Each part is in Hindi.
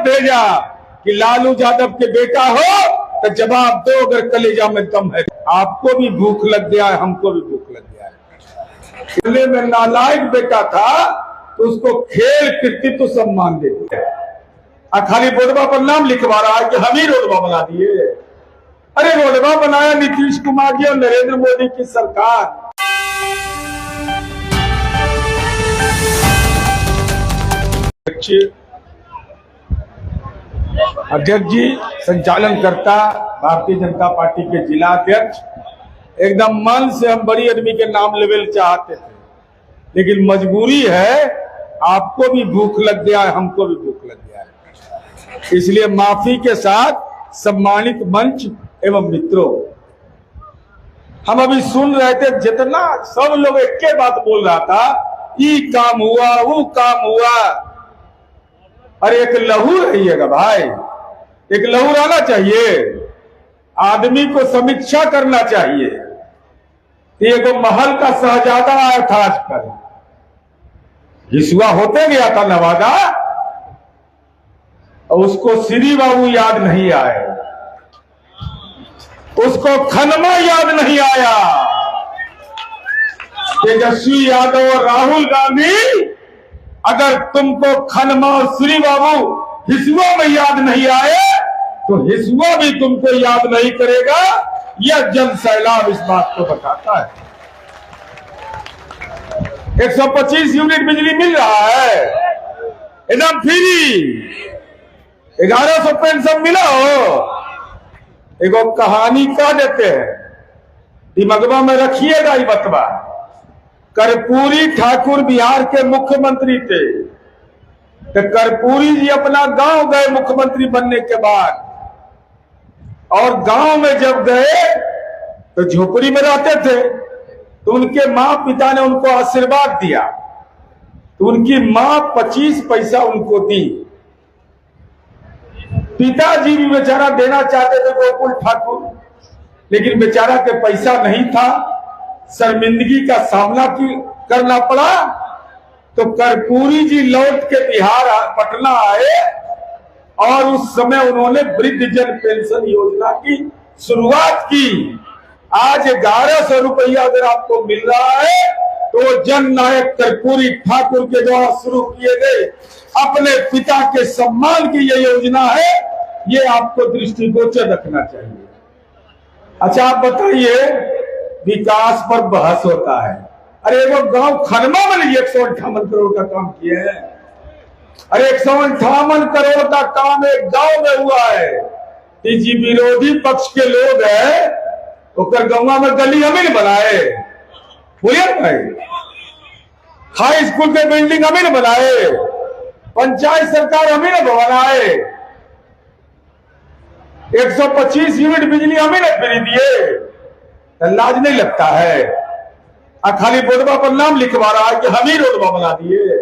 कलेजा कि लालू यादव के बेटा हो तो जवाब दो अगर कलेजा में दम है। आपको भी भूख लग गया है, हमको भी भूख लग गया है। खेलने में नालायक बेटा था तो उसको खेल कृतित्व सम्मान देते हैं। खाली रोडवा पर नाम लिखवा रहा है कि हम ही रोडवा बना दिए। अरे रोडवा बनाया नीतीश कुमार जी और नरेंद्र मोदी की सरकार। अध्यक्ष जी, संचालन करता भारतीय जनता पार्टी के जिला अध्यक्ष, एकदम मन से हम बड़ी आदमी के नाम लेवल चाहते थे, लेकिन मजबूरी है। आपको भी भूख लग गया है, हमको भी भूख लग गया है, इसलिए माफी के साथ सम्मानित मंच एवं मित्रों, हम अभी सुन रहे थे जितना सब लोग एक के बात बोल रहा था, ये काम हुआ वो काम हुआ। अरे एक लहू रहिएगा भाई, एक लहू रहना चाहिए। आदमी को समीक्षा करना चाहिए। एक महल का शहजादा आया था आजकल, हिसुआ होते गया था नवादा, और उसको श्री बाबू याद नहीं आए, उसको खनमा याद नहीं आया। तेजस्वी यादव और राहुल गांधी, अगर तुमको खनमा और श्री बाबू हिसुआ में याद नहीं आए तो हिसुआ भी तुमको याद नहीं करेगा। यह जन सैलाब इस बात को बताता है। 125 यूनिट बिजली मिल रहा है एकदम फ्री, 1100 पेंशन मिला हो। एगो कहानी कह देते हैं, दिमागवा में रखिएगा ये बतवा। कर्पूरी ठाकुर बिहार के मुख्यमंत्री थे, तो कर्पूरी जी अपना गांव गए मुख्यमंत्री बनने के बाद, और गांव में जब गए तो झोपड़ी में रहते थे, तो उनके माँ पिता ने उनको आशीर्वाद दिया, तो उनकी माँ 25 पैसा उनको दी। पिताजी भी बेचारा देना चाहते थे गोकुल ठाकुर, लेकिन बेचारा के पैसा नहीं था, शर्मिंदगी का सामना करना पड़ा। तो कर्पूरी जी लौट के बिहार पटना आए, और उस समय उन्होंने वृद्धजन पेंशन योजना की शुरुआत की। आज 1100 रुपया अगर आपको मिल रहा है तो जन नायक कर्पूरी ठाकुर के द्वारा शुरू किए गए अपने पिता के सम्मान की यह योजना है। ये आपको दृष्टिगोचर रखना चाहिए। अच्छा, आप बताइए, विकास पर बहस होता है। अरे वो गांव खनमा में 158 करोड़ का काम किए हैं। अरे 158 करोड़ का काम एक गांव में हुआ है। जी विरोधी पक्ष के लोग हैं, ओकर गंगा में गली हमें नहीं बनाए, बोलिए भाई। हाई स्कूल के बिल्डिंग हमें नहीं बनाए, पंचायत सरकार हमें नहीं बनाए, 125 यूनिट बिजली हमें नहीं फ्री दिए। लाज नहीं लगता है? खाली रोडवा पर नाम लिखवा रहा है कि हम ही रोडवा बना दिए।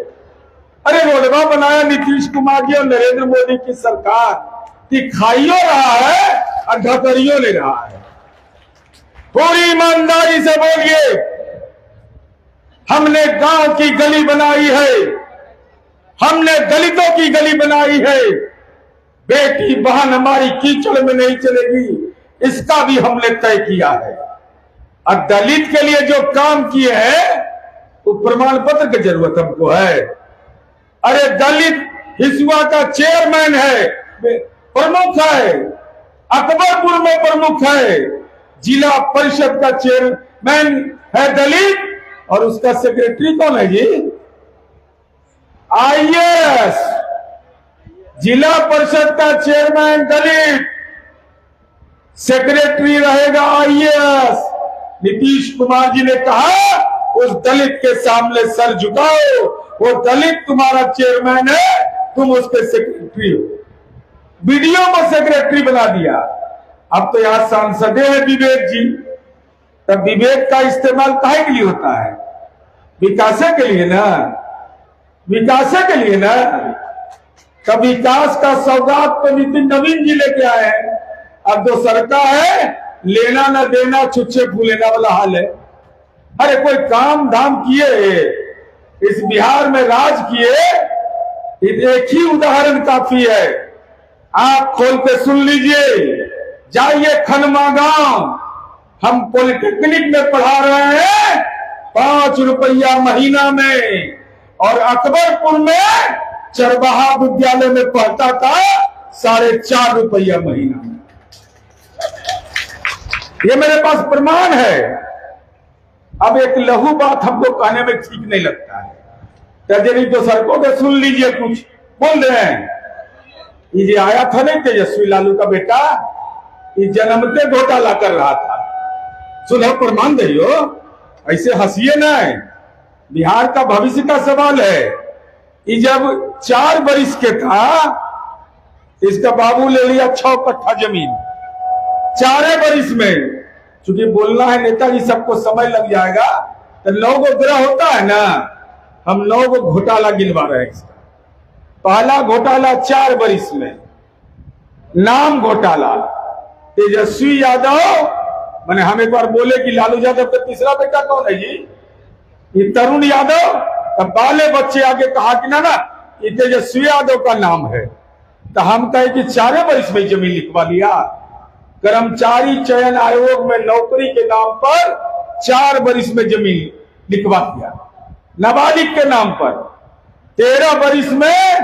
अरे रोडवा बनाया नीतीश कुमार जी और नरेंद्र मोदी की सरकार, कि खाइयो रहा है और ढकरियो ले रहा है। पूरी ईमानदारी से बोलिए, हमने गांव की गली बनाई है, हमने दलितों की गली बनाई है। बेटी बहन हमारी कीचड़ में नहीं चलेगी, इसका भी हमने तय किया है। और दलित के लिए जो काम किए हैं वो प्रमाण पत्र की जरूरत हमको है। अरे दलित हिसुआ का चेयरमैन है, प्रमुख है, अकबरपुर में प्रमुख है, जिला परिषद का चेयरमैन है दलित, और उसका सेक्रेटरी कौन है जी? आईएएस। जिला परिषद का चेयरमैन दलित, सेक्रेटरी रहेगा आईएएस। नीतीश कुमार जी ने कहा उस दलित के सामने सर झुकाओ, वो दलित तुम्हारा चेयरमैन है, तुम उसके सेक्रेटरी हो। वीडियो को सेक्रेटरी बना दिया। अब तो यहां सांसद है विवेक जी, तब विवेक का इस्तेमाल काहे के लिए होता है? विकास के लिए ना, विकास के लिए ना। तब विकास का सौगात तो नितिन नवीन जी लेके आए हैं। अब तो सरकार है, लेना न देना छुच्छे फूलेना वाला हाल है। अरे कोई काम धाम किए, इस बिहार में राज किए, एक ही उदाहरण काफी है। आप खोल के सुन लीजिए, जाइए खनमा गांव, हम पॉलिटेक्निक में पढ़ा रहे हैं 5 रुपया महीना में, और अकबरपुर में चरवाहा विद्यालय में पढ़ता था 4.5 रुपया महीना में। ये मेरे पास प्रमाण है। अब एक लघु बात हमको कहने में ठीक नहीं लगता है, नहीं तो सड़कों पे सुन लीजिए, कुछ बोल रहे हैं। ये जो आया था नहीं तेजस्वी लालू का बेटा, ये जन्मते घोटाला कर रहा था, सुनो प्रमाण दइयो, ऐसे हंसिए नहीं, बिहार का भविष्य का सवाल है। ये जब 4 बरिस के था, इसका बाबू ले लिया 6 कट्ठा जमीन 4 बरिस में। चूंकि बोलना है नेताजी, सबको समय लग जाएगा, तो 9 गो ग्रह होता है ना, हम 9 गो घोटाला गिनवा रहे हैं। इसका पहला घोटाला 4 बरिस में, नाम घोटाला। तेजस्वी यादव, मैंने हम एक बार बोले कि लालू यादव का तीसरा बेटा कौन है जी, ये तरुण यादव। तब बाले बच्चे आगे कहा कि ना ये तेजस्वी यादव का नाम है, तो हम कहे कि 4 बरिस में जमीन लिखवा लिया। कर्मचारी चयन आयोग में नौकरी के नाम पर 4 बरिस में जमीन लिखवा दिया, नाबालिग के नाम पर। 13 बरिस में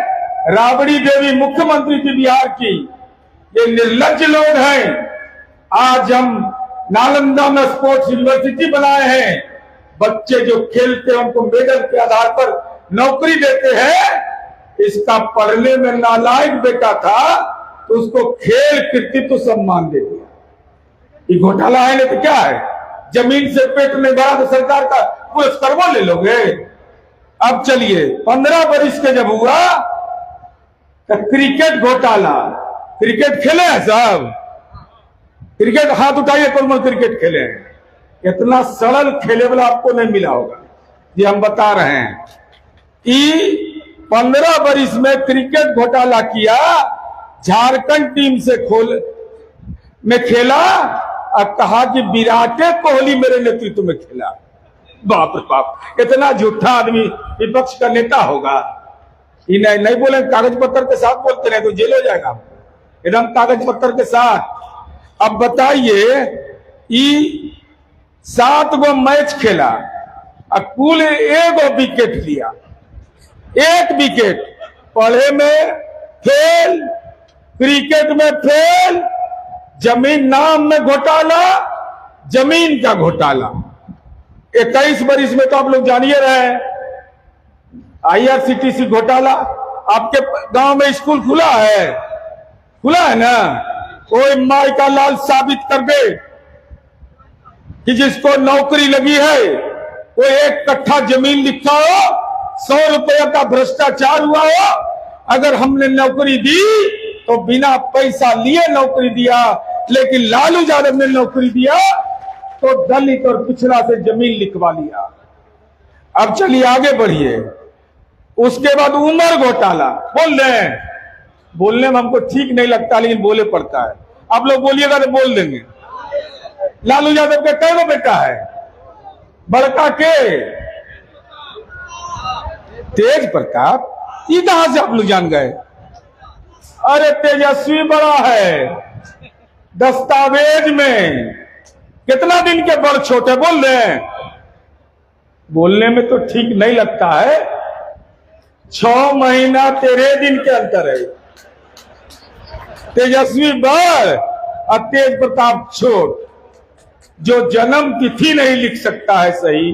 राबड़ी देवी मुख्यमंत्री थी बिहार की। ये निर्लज्ज लोग हैं। आज हम नालंदा में स्पोर्ट्स यूनिवर्सिटी बनाए हैं, बच्चे जो खेलते हैं उनको मेडल के आधार पर नौकरी देते हैं। इसका पढ़ने में नालायक बेटा था, तो उसको खेल कृतित्व सम्मान दे दिया। ये घोटाला है नहीं तो क्या है? जमीन से पेट नहीं भरा तो सरकार का पुरस्कार वो ले लोगे। अब चलिए 15 बरिस के जब हुआ तो क्रिकेट घोटाला। क्रिकेट खेले हैं साहब? क्रिकेट हाथ उठाइए, कौन क्रिकेट खेले हैं? इतना सरल खेले वाला आपको नहीं मिला होगा, ये हम बता रहे हैं। 15 बरिस में क्रिकेट घोटाला किया, झारखंड टीम से में खेला और कहा कि विराट कोहली मेरे नेतृत्व में खेला। बाप रे बाप, इतना झूठा आदमी विपक्ष का नेता होगा? ये नहीं बोले, कागज पत्र के साथ बोलते रहे तो जेल हो जाएगा, एकदम कागज पत्र के साथ। अब बताइए, 7 गो मैच खेला और कुल 1 विकेट लिया, 1 विकेट। पढ़े में फेल, क्रिकेट में फेल, जमीन नाम में घोटाला, जमीन का घोटाला। 21 बरिस में तो आप लोग जानिए रहे, IRCTC घोटाला। आपके गांव में स्कूल खुला है? खुला है ना? कोई माई का लाल साबित कर दे कि जिसको नौकरी लगी है वो 1 कट्ठा जमीन लिखा हो, 100 रुपये का भ्रष्टाचार हुआ हो। अगर हमने नौकरी दी तो बिना पैसा लिए नौकरी दिया, लेकिन लालू यादव ने नौकरी दिया तो दलित और पिछड़ा से जमीन लिखवा लिया। अब चलिए आगे बढ़िए। उसके बाद उमर घोटाला। बोल रहे हैं, बोलने में हमको ठीक नहीं लगता लेकिन बोले पड़ता है। आप लोग बोलिएगा तो बोल देंगे। लालू यादव के कई बेटा है? बड़का के तेज प्रताप। ये कहां से आप लोग जान गए? अरे तेजस्वी बड़ा है, दस्तावेज में कितना दिन के बड़ छोटे बोल रहे हैं। बोलने में तो ठीक नहीं लगता है। 6 महीना 13 दिन के अंतर है। तेजस्वी बड़ और तेज प्रताप छोट। जो जन्म तिथि नहीं लिख सकता है सही,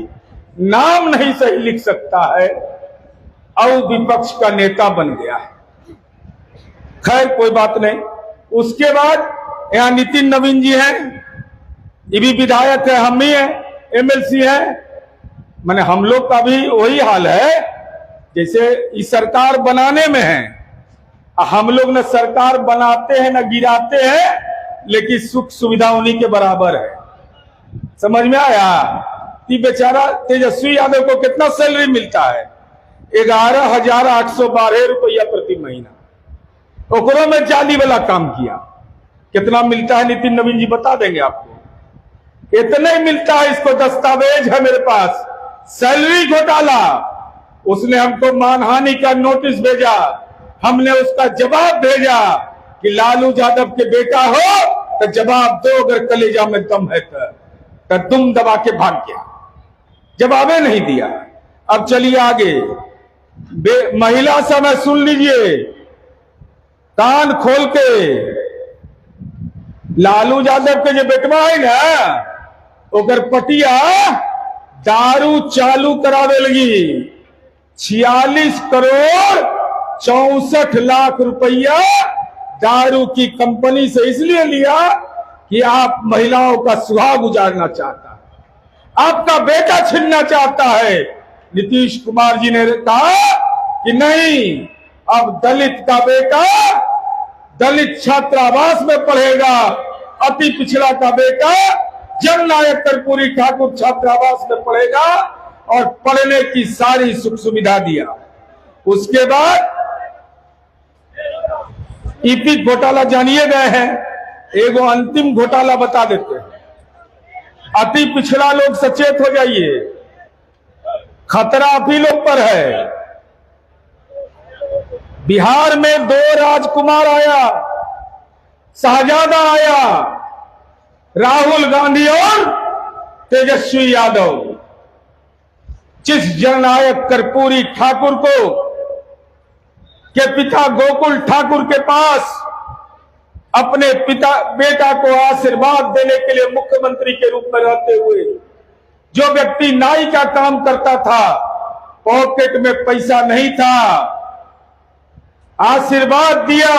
नाम नहीं सही लिख सकता है, और विपक्ष का नेता बन गया है। खैर कोई बात नहीं। उसके बाद यहाँ नितिन नवीन जी हैं, ये भी विधायक है, हम ही हैं, MLC हैं। माने हम लोग का भी वही हाल है जैसे इस सरकार बनाने में है। हम लोग न सरकार बनाते हैं न गिराते हैं, लेकिन सुख सुविधा उन्हीं के बराबर है। समझ में आया? कि बेचारा तेजस्वी यादव को कितना सैलरी मिलता है? 11,812 रुपया प्रति महीना। ओकरों में जाली वाला काम किया। कितना मिलता है नितिन नवीन जी बता देंगे आपको। इतना ही मिलता है, इसको दस्तावेज है मेरे पास। सैलरी घोटाला, उसने हमको मानहानि का नोटिस भेजा, हमने उसका जवाब भेजा, कि लालू यादव के बेटा हो तो जवाब दो, अगर कलेजा में दम है तो तुम दबा के भाग गया, जवाबे नहीं दिया। अब चलिए आगे, महिला समय सुन लीजिए कान खोल के। लालू यादव के जो बेटवा है ना, ओकर पटिया दारू चालू करावे लगी। 46 करोड़ 64 लाख रुपया दारू की कंपनी से इसलिए लिया कि आप महिलाओं का सुहाग उजाड़ना चाहता है, आपका बेटा छीनना चाहता है। नीतीश कुमार जी ने कहा कि नहीं, अब दलित का बेटा दलित छात्रावास में पढ़ेगा, अति पिछड़ा का बेटा जननायक कर्पूरी ठाकुर छात्रावास में पढ़ेगा और पढ़ने की सारी सुख सुविधा दिया। उसके बाद ईपी घोटाला जानिए गए हैं, एगो अंतिम घोटाला बता देते हैं। अति पिछड़ा लोग सचेत हो जाइए, खतरा आप ही लोग पर है। बिहार में 2 राजकुमार आया, शाहजादा आया, राहुल गांधी और तेजस्वी यादव। जिस जननायक कर्पूरी ठाकुर को के पिता गोकुल ठाकुर के पास अपने बेटा को आशीर्वाद देने के लिए मुख्यमंत्री के रूप में रहते हुए जो व्यक्ति नाई का काम करता था, पॉकेट में पैसा नहीं था, आशीर्वाद दिया,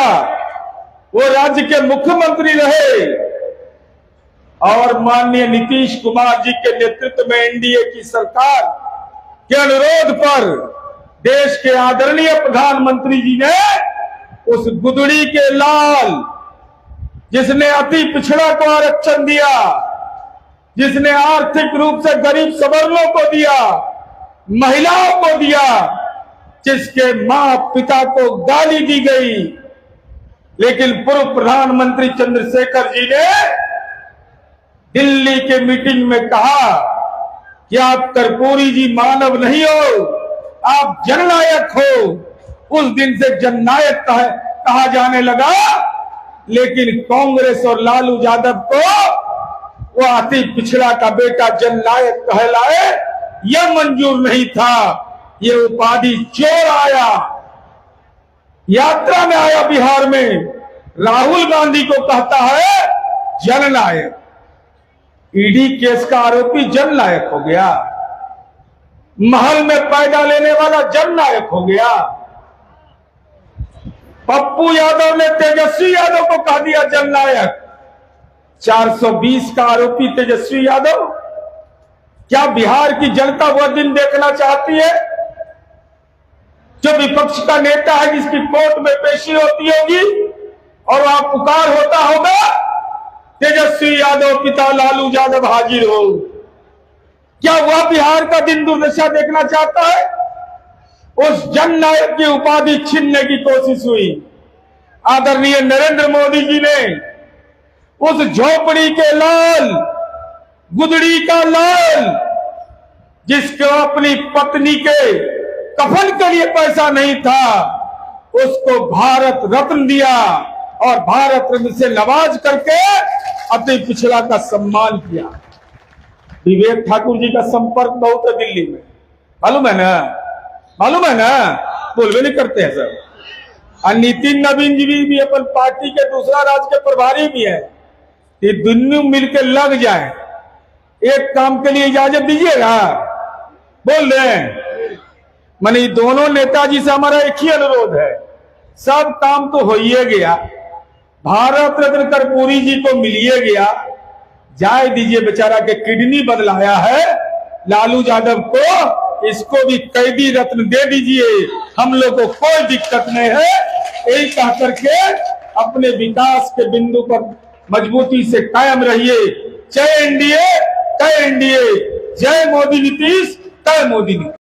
वो राज्य के मुख्यमंत्री रहे और माननीय नीतीश कुमार जी के नेतृत्व में एनडीए की सरकार के अनुरोध पर देश के आदरणीय प्रधानमंत्री जी ने उस गुदड़ी के लाल, जिसने अति पिछड़ा को आरक्षण दिया, जिसने आर्थिक रूप से गरीब सवर्णों को दिया, महिलाओं को दिया, जिसके मां पिता को गाली दी गई, लेकिन पूर्व प्रधानमंत्री चंद्रशेखर जी ने दिल्ली के मीटिंग में कहा कि आप कर्पूरी जी मानव नहीं हो, आप जननायक हो। उस दिन से जननायक कहा जाने लगा, लेकिन कांग्रेस और लालू यादव को वो अति पिछड़ा का बेटा जननायक कहलाए यह मंजूर नहीं था। ये उपाधि चोर आया, यात्रा में आया बिहार में, राहुल गांधी को कहता है जननायक। ईडी केस का आरोपी जननायक हो गया, महल में पैदा लेने वाला जननायक हो गया। पप्पू यादव ने तेजस्वी यादव को कह दिया जननायक। 420 का आरोपी तेजस्वी यादव, क्या बिहार की जनता वह दिन देखना चाहती है जो विपक्ष का नेता है, जिसकी कोर्ट में पेशी होती होगी और वहां पुकार होता होगा तेजस्वी यादव पिता लालू यादव हाजिर हो? क्या वह बिहार का दिन दुर्दशा देखना चाहता है? उस जननायक की उपाधि छीनने की कोशिश हुई। आदरणीय नरेंद्र मोदी जी ने उस झोपड़ी के लाल, गुदड़ी का लाल, जिसको अपनी पत्नी के कफन के लिए पैसा नहीं था, उसको भारत रत्न दिया और भारत रत्न से नवाज करके अति पिछड़ा का सम्मान किया। विवेक ठाकुर जी का संपर्क बहुत है दिल्ली में, मालूम है ना? मालूम है ना? बोलवे नहीं करते हैं सर। और नितिन नवीन जी भी अपन पार्टी के दूसरा राज्य के प्रभारी भी है। ये दोनों मिलकर लग जाए, एक काम के लिए इजाजत दीजिएगा। बोल रहे हैं माने दोनों नेताजी से हमारा एक ही अनुरोध है, सब काम तो हो ही गया, भारत रत्न कर्पूरी जी को मिलिए गया, जाए दीजिए, बेचारा के किडनी बदलाया है लालू यादव को, इसको भी कैदी रत्न दे दीजिए, हम लोग को कोई दिक्कत नहीं है। यही कह करके अपने विकास के बिंदु पर मजबूती से कायम रहिए। जय एनडीए, जय एनडीए, जय मोदी नीतीश, जय मोदी नीतीश।